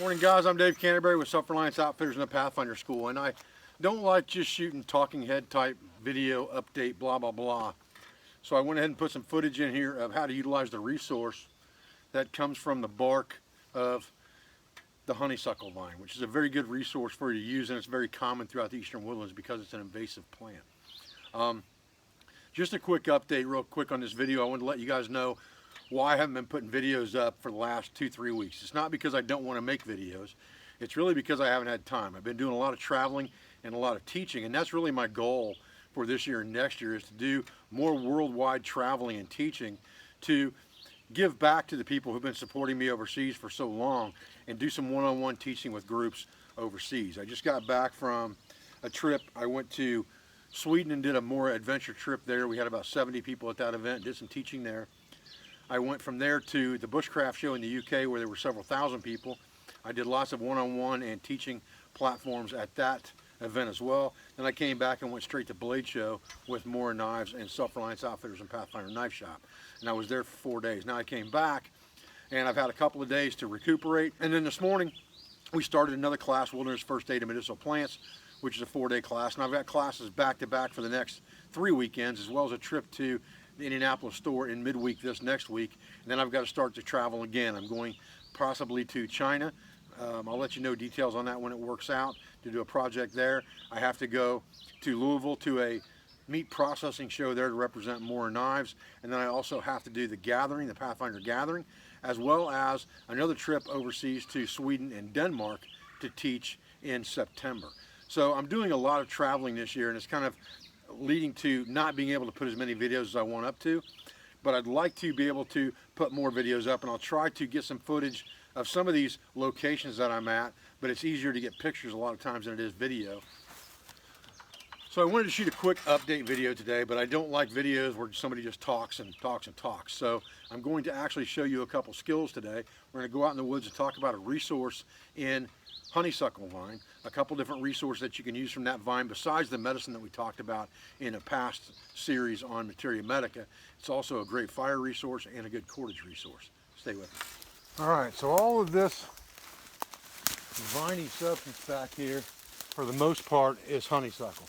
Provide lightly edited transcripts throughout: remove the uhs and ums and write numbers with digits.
Morning guys, I'm Dave Canterbury with Self-Reliance Outfitters in the Pathfinder School, and I don't like just shooting talking head type video update blah blah blah. So I went ahead and put some footage in here of how to utilize the resource that comes from the bark of the honeysuckle vine, which is a very good resource for you to use, and it's very common throughout the eastern woodlands because it's an invasive plant. Just a quick update real quick on this video. I wanted to let you guys know why I haven't been putting videos up for the last 2-3 weeks. It's not because I don't want to make videos. It's really because I haven't had time. I've been doing a lot of traveling and a lot of teaching, and that's really my goal for this year and next year, is to do more worldwide traveling and teaching to give back to the people who've been supporting me overseas for so long and do some one-on-one teaching with groups overseas. I just got back from a trip. I went to Sweden and did a more adventure trip there. We had about 70 people at that event, did some teaching there. I went from there to the Bushcraft show in the UK where there were several thousand people. I did lots of one-on-one and teaching platforms at that event as well. Then I came back and went straight to Blade Show with More Knives and Self-Reliance Outfitters and Pathfinder Knife Shop. And I was there for 4 days. Now I came back and I've had a couple of days to recuperate. And then this morning we started another class, Wilderness First Aid to Medicinal Plants, which is a 4-day class. And I've got classes back to back for the next 3 weekends, as well as a trip to the Indianapolis store in midweek this next week. And then I've got to start to travel again. I'm going possibly to China. I'll let you know details on that when it works out, to do a project there. I have to go to Louisville to a meat processing show there to represent More Knives. And then I also have to do the gathering, the Pathfinder gathering, as well as another trip overseas to Sweden and Denmark to teach in September. So I'm doing a lot of traveling this year, and it's kind of leading to not being able to put as many videos as I want up to, but I'd like to be able to put more videos up, and I'll try to get some footage of some of these locations that I'm at, but it's easier to get pictures a lot of times than it is video. So I wanted to shoot a quick update video today, but I don't like videos where somebody just talks and talks and talks. So I'm going to actually show you a couple skills today. We're going to go out in the woods and talk about a resource in honeysuckle vine, a couple different resources that you can use from that vine besides the medicine that we talked about in a past series on Materia Medica. It's also a great fire resource and a good cordage resource. Stay with me. All right, so all of this viney substance back here, for the most part, is honeysuckle.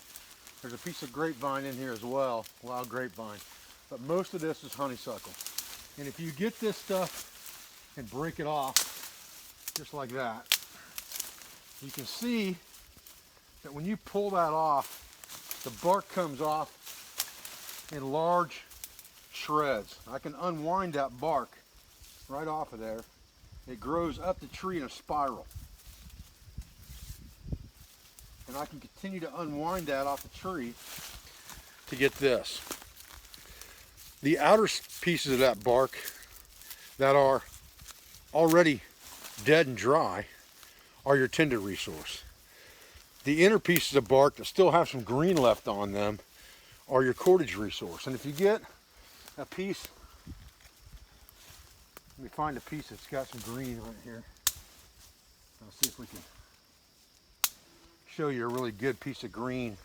There's a piece of grapevine in here as well, wild grapevine, but most of this is honeysuckle. And if you get this stuff and break it off, just like that, you can see that when you pull that off, the bark comes off in large shreds. I can unwind that bark right off of there. It grows up the tree in a spiral. And I can continue to unwind that off the tree to get this. The outer pieces of that bark that are already dead and dry are your tinder resource. The inner pieces of bark that still have some green left on them are your cordage resource. And if you get a piece, let me find a piece that's got some green right here. I'll see if we can show you a really good piece of green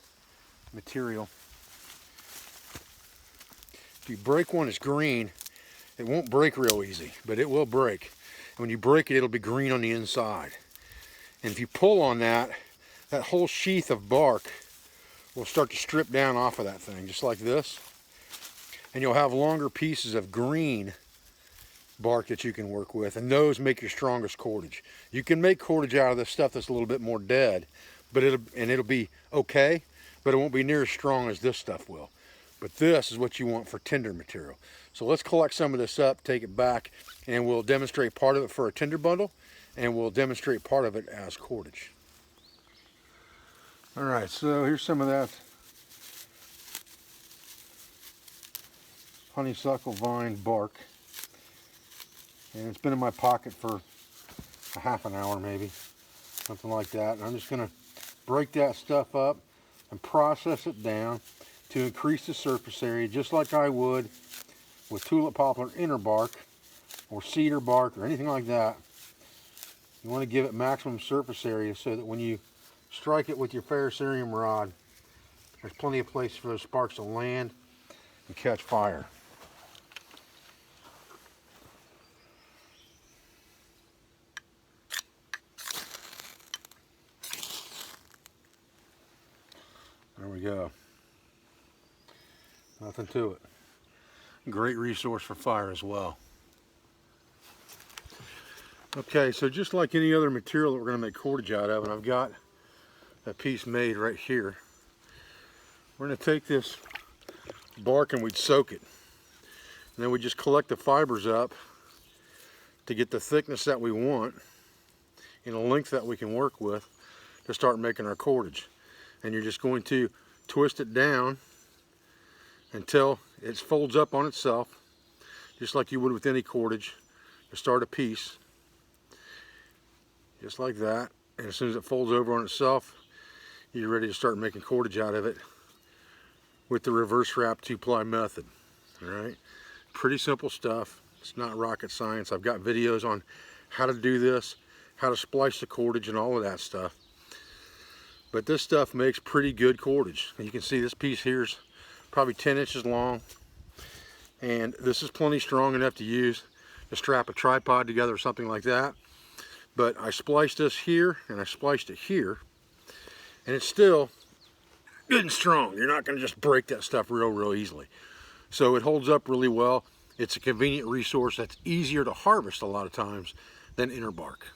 material. If you break one that's green, it won't break real easy, but it will break. And when you break it, it'll be green on the inside. And if you pull on that, that whole sheath of bark will start to strip down off of that thing, just like this. And you'll have longer pieces of green bark that you can work with, and those make your strongest cordage. You can make cordage out of this stuff that's a little bit more dead, but it'll be okay, but it won't be near as strong as this stuff will. But this is what you want for tinder material. So let's collect some of this up, take it back, and we'll demonstrate part of it for a tinder bundle, and we'll demonstrate part of it as cordage. All right, so here's some of that honeysuckle vine bark. And it's been in my pocket for a half an hour maybe, something like that. And I'm just gonna break that stuff up and process it down to increase the surface area, just like I would with tulip poplar inner bark or cedar bark or anything like that. You want to give it maximum surface area so that when you strike it with your ferrocerium rod, there's plenty of place for those sparks to land and catch fire. There we go. Nothing to it. Great resource for fire as well. Okay, so just like any other material that we're going to make cordage out of, and I've got a piece made right here. We're going to take this bark and we'd soak it. And then we just collect the fibers up to get the thickness that we want and a length that we can work with to start making our cordage. And you're just going to twist it down until it folds up on itself, just like you would with any cordage, to start a piece. Just like that. And as soon as it folds over on itself, you're ready to start making cordage out of it with the reverse wrap 2-ply method. Alright? Pretty simple stuff. It's not rocket science. I've got videos on how to do this, how to splice the cordage and all of that stuff. But this stuff makes pretty good cordage. And you can see this piece here is probably 10 inches long. And this is plenty strong enough to use to strap a tripod together or something like that. But I spliced this here and I spliced it here. And it's still good and strong. You're not going to just break that stuff real easily. So it holds up really well. It's a convenient resource that's easier to harvest a lot of times than inner bark.